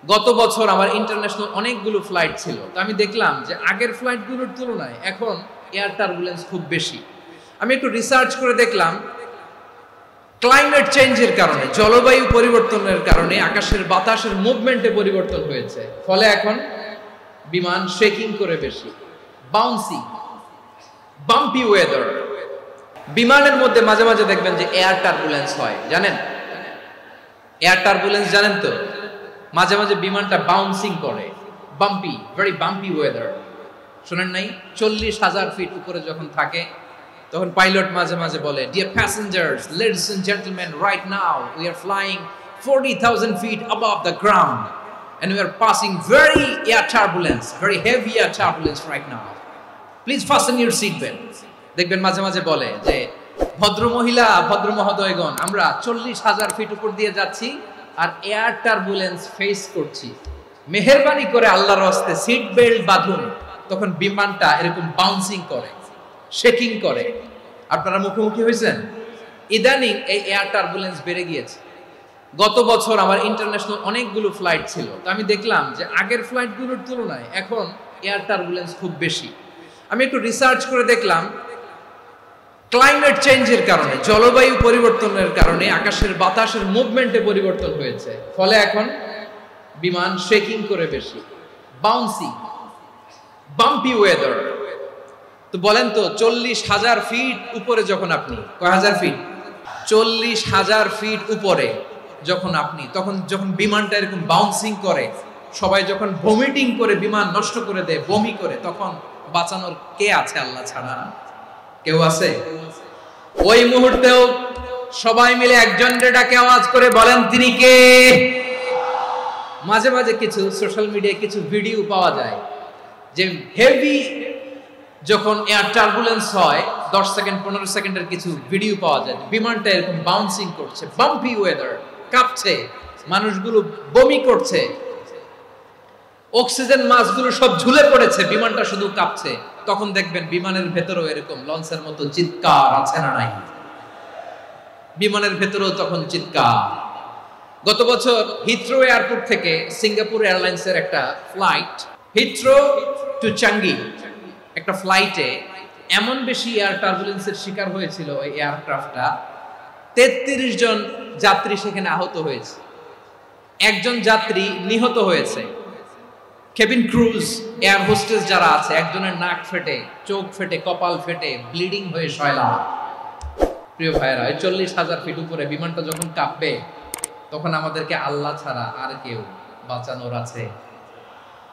গত বছর আমার ইন্টারন্যাশনাল অনেকগুলো ফ্লাইট ছিল, তো আমি দেখলাম যে আগের ফ্লাইটগুলোর তুলনায় এখন এয়ার টার্বুলেন্স খুব বেশি। আমি একটু রিসার্চ করে দেখলাম ক্লাইমেট চেঞ্জের কারণে, জলবায়ু পরিবর্তনের কারণে আকাশের বাতাসের মুভমেন্টে পরিবর্তন হয়েছে, ফলে এখন বিমান শেকিং করে বেশি, বাউন্সি, বাম্পি ওয়েদার। বিমানের মধ্যে মাঝে মাঝে দেখবেন যে এয়ার টার্বুলেন্স হয়, জানেন? এয়ার টার্বুলেন্স জানেন তো? মাঝে মাঝে বিমানটা বাউন্সিং করে, বাম্পি, ভেরি বাম্পি ওয়েদার। শোনেন নাই? 40,000 ফিট উপরে যখন থাকে তখন পাইলট মাঝে মাঝে বলে, dear passengers, ladies and gentleman, right now we are flying 40,000 feet above the ground and we are passing very air turbulence, very heavy air turbulence right now. Please fasten your seat belts. দেখবেন মাঝে মাঝে বলে যে ভদ্র মহিলা, ভদ্র মহোদয়গণ, আমরা 40,000 ফিট উপর দিয়ে যাচ্ছি আর এয়ার টার্বুলেন্স ফেস করছি, মেহেরবানি করে আল্লাহর রাস্তে সিট বেল্ট বাঁধুন। তখন বিমানটা এরকম বাউন্সিং করে, শেকিং করে। আপনারা মুখোমুখি হয়েছেন? ইদানিং এই এয়ার টার্বুলেন্স বেড়ে গিয়েছে। গত বছর আমার ইন্টারন্যাশনাল অনেকগুলো ফ্লাইট ছিল, তো আমি দেখলাম যে আগের ফ্লাইটগুলোর তুলনায় এখন এয়ার টার্বুলেন্স খুব বেশি। আমি একটু রিসার্চ করে দেখলাম ক্লাইমেট চেঞ্জের কারণে, জলবায়ু পরিবর্তনের কারণে আকাশের বাতাসের মুভমেন্টে পরিবর্তন হয়েছে, ফলে এখন বিমান শেকিং করে বেশি, বাউন্সি, বাম্পি ওয়েদার। তো বলেন তো 40,000 ফিট উপরে যখন আপনি, কয় হাজার ফিট? 40,000 ফিট উপরে যখন আপনি, তখন যখন বিমানটা এরকম বাউন্সিং করে, সবাই যখন ভমিটিং করে বিমান নষ্ট করে দেয়, বমি করে, তখন বাঁচানোর কে আছে আল্লাহ ছাড়া? কেউ আছে? ওই মুহূর্তেও সবাই মিলে একজনকে ডাকে আওয়াজ করে বলেন, তিনি কে? মাঝে মাঝে কিছু সোশ্যাল মিডিয়ায় কিছু ভিডিও পাওয়া যায় যে হেভি যখন এয়ার টার্বুলেন্স হয়, 10 সেকেন্ড 15 সেকেন্ডের কিছু ভিডিও পাওয়া যায়, বিমানটা এরকম বাউন্সিং করছে, বাম্পি ওয়েদার, কাঁপছে, মানুষগুলো বমি করছে, অক্সিজেন মাস্কগুলো সব ঝুলে পড়েছে, বিমানটা শুধু কাঁপছে। তখন দেখবেন বিমানের ভেতরেও এরকম লঞ্চের মতো চিৎকার আছে না নাই? বিমানের ভেতরেও তখন চিৎকার। গত বছর হিথ্রো এয়ারপোর্ট থেকে সিঙ্গাপুর এয়ারলাইন্সের একটা ফ্লাইট, হিথ্রো টু চাঙ্গি, একটা ফ্লাইটে এমন বেশি এয়ার টার্বুলেন্সের শিকার হয়েছিল ওই এয়ারক্রাফটটা, 33 জন যাত্রী সেখানে আহত হয়েছে, একজন যাত্রী নিহত হয়েছে। কেবিন ক্রুজ, এয়ার হোস্টেস যারা আছে, একজনের নাক ফেটে, চোখ ফেটে, কপাল ফেটে, ব্লিডিং হয়ে শয়লা। প্রিয় ভাইরা, 40,000 ফিট উপরে বিমানটা যখন কাঁপবে, তখন আমাদেরকে আল্লাহ ছাড়া আর কেউ বাঁচানোর আছে?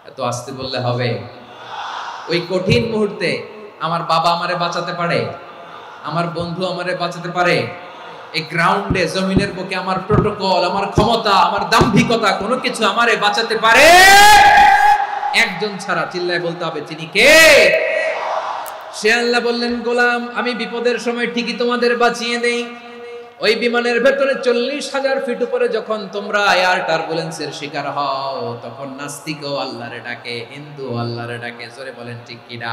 এত আসতে বললে হবে? ওই কঠিন মুহূর্তে আমার বাবা আমারে বাঁচাতে পারে, আমার বন্ধু আমারে বাঁচাতে পারে। এই গ্রাউন্ডে, জমিনের বুকে আমার প্রোটোকল, আমার ক্ষমতা, আমার দাম্ভিকতা, কোনো কিছু আমারে বাঁচাতে পারে একজন ছাড়া। চিল্লায় বলতে হবে, তিনি কে? সে আল্লাহ বললেন, গোলাম, আমি বিপদের সময় ঠিকই তোমাদের বাঁচিয়ে দেই। ওই বিমানের ভেতরে 40,000 ফিট উপরে যখন তোমরা এয়ার টার্বুলেন্সের শিকার হও, তখন নাস্তিকও আল্লাহরে ডাকে, হিন্দু আল্লাহরে ডাকে। জোরে বলেন ঠিক কিনা?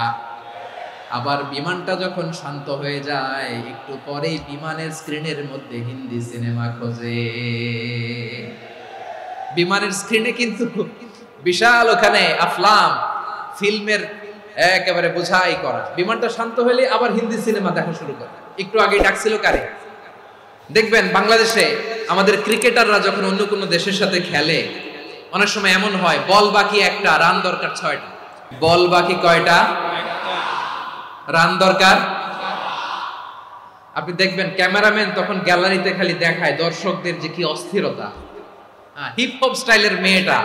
আবার বিমানটা যখন শান্ত হয়ে যায়, একটু পরেই বিমানের স্ক্রিনের মধ্যে হিন্দি সিনেমা খোঁজে। বিমানের স্ক্রিনে কিন্তু বিশাল ওখানে আফলাম ফিল্মের একেবারে বোঝাই করা। বিমানটা শান্ত হলে আবার হিন্দি সিনেমা দেখা শুরু করে। একটু আগে ডাকছিল কারে? দেখবেন বাংলাদেশে আমাদের ক্রিকেটাররা যখন অন্য কোনো দেশের সাথে খেলে, অনেক সময় এমন হয় বল বাকি একটা, রান দরকার 6টা। বল বাকি কয়টা? রান দরকার। আপনি দেখবেন ক্যামেরাম্যান তখন গ্যালারিতে খালি দেখায় দর্শকদের যে কি অস্থিরতা। হিপ হপ স্টাইলের মেয়েটা,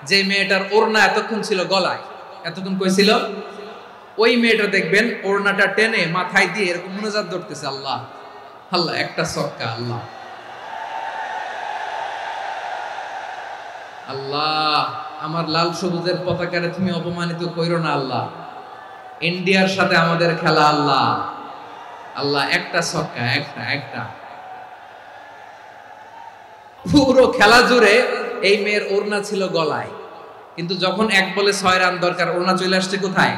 যে মেয়েটার ওড়না এতক্ষণ ছিল গলায়, এতক্ষণ কই ছিল, ওই মেয়েটা দেখবেন ওড়নাটা টেনে মাথায় দিয়ে এরকম মুনাজাত ধরতেছে, আল্লাহ আল্লাহ, একটা সক্কা, আল্লাহ আল্লাহ, আমার লাল সবুজের পতাকারে তুমি অপমানিত কইরো না আল্লাহ, ইন্ডিয়ার সাথে আমাদের খেলা, আল্লাহ আল্লাহ, একটা সক্কা, একটা। পুরো খেলা জুড়ে এই মেয়ের ওড়না ছিল গলায়, কিন্তু যখন 1 বলে 6 রান দরকার, ওড়না চলে আসছে কোথায়?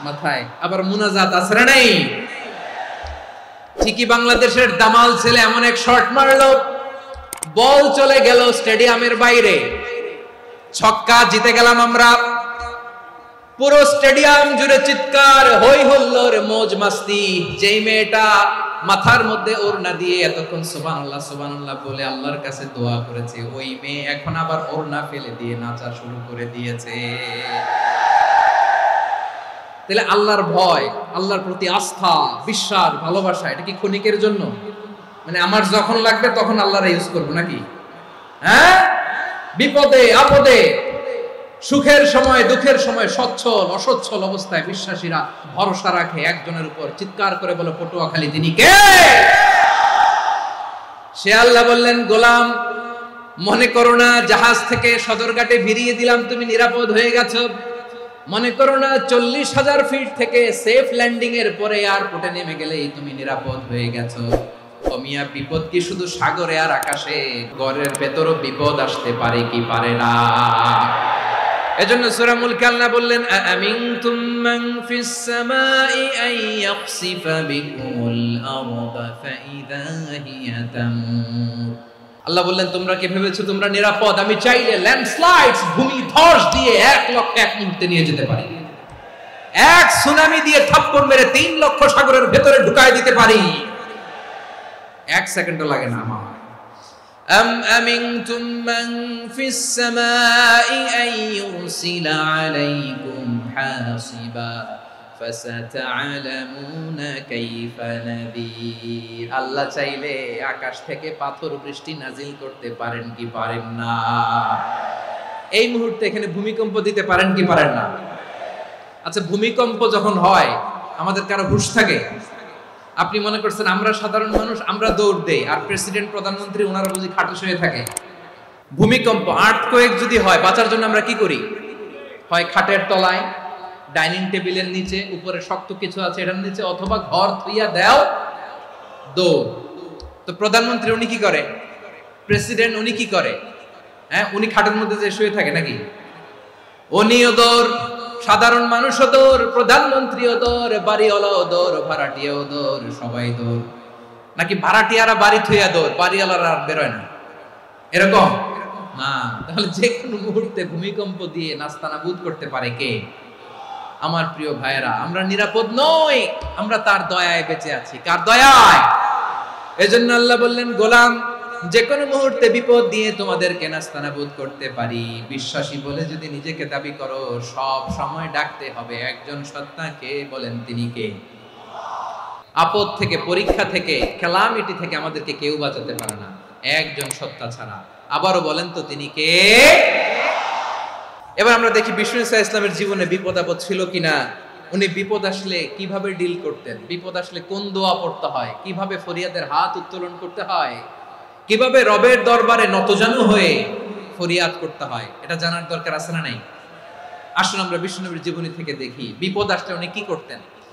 মাথায়। আবার মুনাজাত আছে না নাই? ঠিকই বাংলাদেশের দামাল ছেলে এমন এক শট মারলো, বল চলে গেল স্টেডিয়ামের বাইরে। ছক্কা জিতে গেলাম আমরা। পুরো স্টেডিয়াম জুড়ে চিৎকার, হই হুল্লোড়, মौज মাস্তি। যেই মেয়েটা মাথার মধ্যে ওড়না দিয়ে এতক্ষণ সুবহানাল্লাহ সুবহানাল্লাহ বলে আল্লাহর কাছে দোয়া করেছে, ওই মেয়ে এখন আবার ওড়না ফেলে দিয়ে নাচা শুরু করে দিয়েছে। তাহলে আল্লাহর ভয়, আল্লাহর প্রতি আস্থা, বিশ্বাস, ভালোবাসা, এটা কি ক্ষণিকের জন্য? মানে আমার যখন লাগবে তখন আল্লাহর ইউজ করব নাকি? হ্যাঁ, বিপদে আপদে, সুখের সময় দুঃখের সময়, সচ্ছল অসচ্ছল অবস্থায় বিশ্বাসীরা ভরসা রাখে একজনের উপর। চিৎকার করে বলে পটুয়াখালী তিনি কে? সে আল্লাহ বললেন, গোলাম মনে করো না জাহাজ থেকে সদরঘাটে ভিড়িয়ে দিলাম তুমি নিরাপদ হয়ে গেছো। মনে করো না 40,000 ফিট থেকে সেফ ল্যান্ডিং এর পরে এয়ারপোর্টে নেমে গেলেই তুমি নিরাপদ হয়ে গেছো। ও মিয়া, বিপদ কি শুধু সাগরে আর আকাশে? ঘরের ভেতরও বিপদ আসতে পারে কি পারে না? এজন্য সূরা মুলকে আল্লাহ বললেন, আমিনতুম মান ফিস সামাই আন ইয়াখসিফা বিকুমুল আরদা ফাইদা হিয়া তামুর। আল্লাহ বললেন, তোমরা কি ভেবেছো তোমরা নিরাপদ? আমি চাইলে ল্যান্ডস্লাইডস, ভূমি ধস দিয়ে 1 লক্ষ এক মুহূর্তে নিয়ে যেতে পারি। এক সুনামি দিয়ে থাপ্পড় মেরে 3 লক্ষ সাগরের ভেতরে ঢুকায় দিতে পারি। 1 সেকেন্ডও লাগে না আমার। أم أمنتم من في السماء أن يرسل عليكم حاصبا فستعلمون كيف نذير। আল্লাহ চাইলে আকাশ থেকে পাথর বৃষ্টি নাজিল করতে পারেন কি পারেন না? এই মুহূর্তে এখানে ভূমিকম্প দিতে পারেন কি পারেন না? আচ্ছা, ভূমিকম্প যখন হয় আমাদের কারো হুঁশ থাকে? আপনি মনে করছেন আমরা সাধারণ মানুষ, আমরা দৌড় দেই, আর প্রেসিডেন্ট প্রধানমন্ত্রী ওনারা বুঝি খাটে শুয়ে থাকে? ভূমিকম্প, আর্থকোয়েক যদি হয়, বাঁচার জন্য আমরা কি করি? হয় খাটের তলায়, ডাইনিং টেবিলের নিচে, উপরে শক্ত কিছু আছে এটার নিচে, অথবা ঘর থুইয়া দাও দৌড়। তো প্রধানমন্ত্রী উনি কি করে? প্রেসিডেন্ট উনি কি করে? হ্যাঁ, উনি খাটের মধ্যে যে শুয়ে থাকে নাকি? উনিও দৌড়, সাধারণ মানুষও দৌড়, প্রধানমন্ত্রীও দৌড়, বাড়িওয়ালাও দৌড়, ভাড়াটিয়াও দৌড়, সবাই দৌড়। নাকি ভাড়াটিয়ারা বাড়ি থুইয়া দৌড়, বাড়িওয়ালারা আর বেরোয় না? এরকম না। তাহলে যে কোনো মুহূর্তে ভূমিকম্প দিয়ে নাস্তানাবুদ করতে পারে কে? আমার প্রিয় ভাইয়েরা, আমরা নিরাপদ নই, আমরা তার দয়ায় বেঁচে আছি। কার দয়ায়? এজন্য আল্লাহ বললেন, গোলাম যে কোনো মুহূর্তে বিপদ দিয়ে তোমাদেরকে নাস্তানাবুদ করতে পারি। বিশ্বাসী বলে যদি নিজেকে দাবি করো, সব সময় ডাকতে হবে একজন সত্তাকে। বলেন তিনি কে? আপদ থেকে, পরীক্ষা থেকে, ক্যালামিটি থেকে আমাদেরকে কেউ বাঁচাতে পারে না একজন সত্তা ছাড়া। আবারও বলেন তো তিনি কে? এবার আমরা দেখি বিষ্ণু ইসা ইসলামের জীবনে বিপদ আপদ ছিল কিনা। উনি বিপদ আসলে কিভাবে ডিল করতেন, বিপদ আসলে কোন দোয়া পড়তে হয়, কিভাবে ফরিয়াদের হাত উত্তোলন করতে হয়, কিভাবে রবের দরবারে নতজানু হয়ে ফরিয়াদ করতে হয়, এটা জানার দরকার আছে না নাই? আসুন আমরা বিষ্ণু নবীর জীবনী থেকে দেখি বিপদ আসলে উনি কি করতেন।